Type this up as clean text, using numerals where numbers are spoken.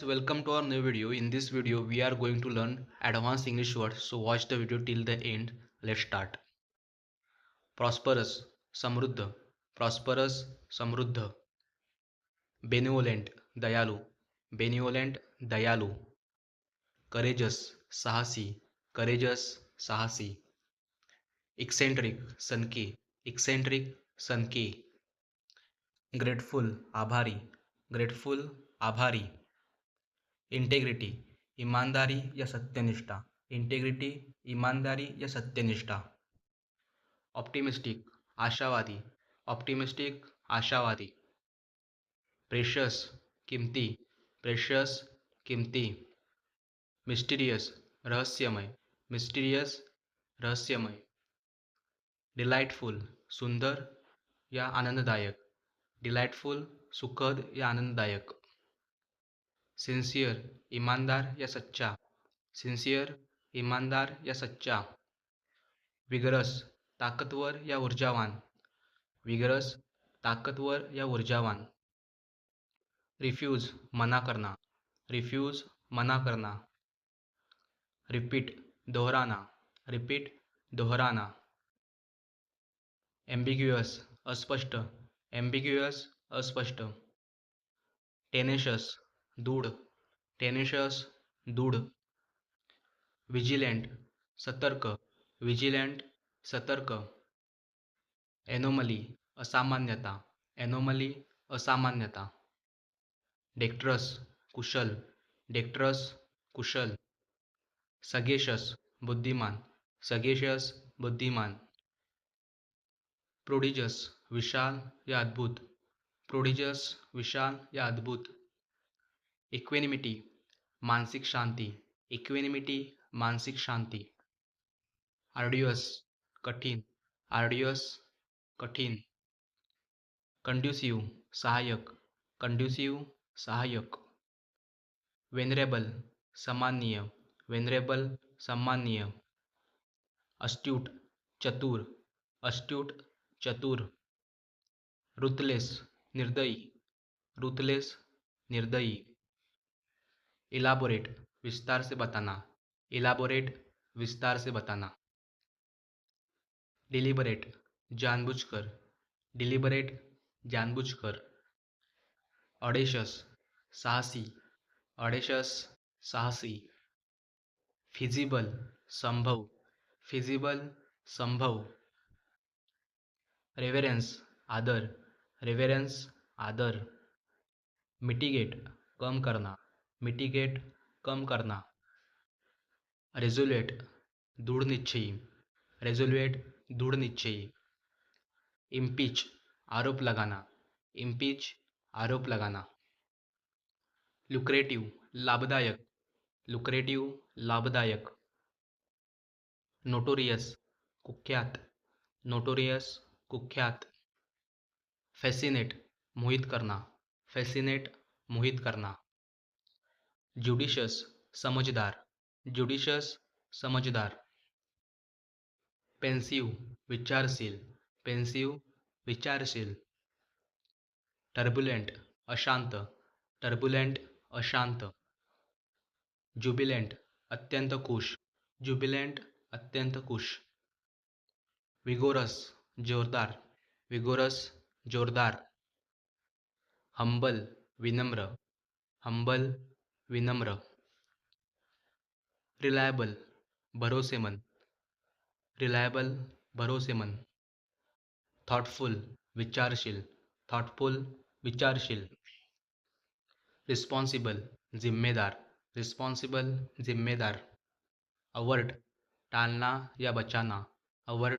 welcome to our new video. In this video, we are going to learn advanced English words. So watch the video till the end. Let's start. Prosperous, समृद्ध. Prosperous, समृद्ध. Benevolent, दयालु. Benevolent, दयालु. Courageous, साहसी. Courageous, साहसी. Eccentric, सनकी. Eccentric, सनकी. Grateful, आभारी. Grateful, आभारी. इंटेग्रिटी, ईमानदारी या सत्यनिष्ठा. इंटेग्रिटी, ईमानदारी या सत्यनिष्ठा. ऑप्टिमिस्टिक, आशावादी. ऑप्टिमिस्टिक, आशावादी. प्रेशियस, किमती. प्रेशियस, किमती. मिस्टिरियस, रहस्यमय. मिस्टिरियस, रहस्यमय. डिलाइटफुल, सुंदर या आनंददायक. डिलाइटफुल, सुखद या आनंददायक. सिन्सियर, ईमानदार या सच्चा. सिन्सियर, ईमानदार या सच्चा. विगरस, ताकतवर या ऊर्जावान. विगरस, ताकतवर या ऊर्जावान. रिफ्यूज, मना करना. रिफ्यूज, मना करना. रिपीट, दोहराना. रिपीट, दोहराना. एम्बिग्युअस, अस्पष्ट. एम्बिग्युअस, अस्पष्ट. टेनेशस, दृढ. टेनेशस, दृढ. विजिलेंट, सतर्क. विजिलेंट, सतर्क. एनोमली, असामान्यता. एनोमली, असामान्यता. डेक्ट्रस, कुशल. डेक्ट्रस, कुशल. सगेशस, बुद्धिमान. सगेशस, बुद्धिमान. प्रोडिजस, विशाल या अद्भुत. प्रोडिजस, विशाल या अद्भुत. इक्वेनिमिटी, मानसिक शांती. इक्वेनिमिटी, मानसिक शांती. आर्डियस, कठीण. आर्डियस, कठीण. कंड्युसिव्ह, सहाय्यक. कंड्युसिव्ह, सहाय्यक. वेनरेबल, सन्माननीय. वेनरेबल, सन्माननीय. अस्ट्यूट, चतुर. अस्ट्यूट, चतुर. रुथलेस, निर्दयी. रुथलेस, निर्दयी. इलाबोरेट, विस्तार से बताना. इलाबोरेट, विस्तार से बताना. डिलिबरेट, जानबूझकर. डिलिबरेट, जानबूझकर. ऑडेशस, साहसी. ऑडेशस, साहसी. फिजिबल, संभव. फिजिबल, संभव. रेवेरेंस, आदर. रेवेरेंस, आदर. मिटिगेट, कम करना. मिटिगेट, कम करना. रेजोल्यूट, दृढ़ निश्चयी. रेजोल्यूट, दृढ़ निश्चयी. इम्पीच, आरोप लगाना. इम्पीच, आरोप लगाना. लुक्रेटिव, लाभदायक. लुक्रेटिव, लाभदायक. नोटोरियस, कुख्यात. नोटोरियस, कुख्यात. फैसिनेट, मोहित करना. फैसिनेट, मोहित करना. ज्युडिशियस, समझदार. ज्युडिशियस, समझदार. पेन्सिव, विचारशील. पेन्सिव, विचारशील. टर्बुलेंट, अशांत. टर्बुलेंट, अशांत. ज्युबिलेंट, अत्यंत खुश. ज्युबिलेंट, अत्यंत खुश. विगोरस, जोरदार. विगोरस, जोरदार. हंबल, विनम्र. हंबल, विनम्र. रिलायबल, भरोसेमंद. रिलायबल, भरोसेमंद. थॉटफुल, विचारशील. थॉटफुल, विचारशील. रिस्पॉन्सिबल, जिम्मेदार. रिस्पॉन्सिबल, जिम्मेदार. अवर्ट, टालना या बचाना. अवर्ट,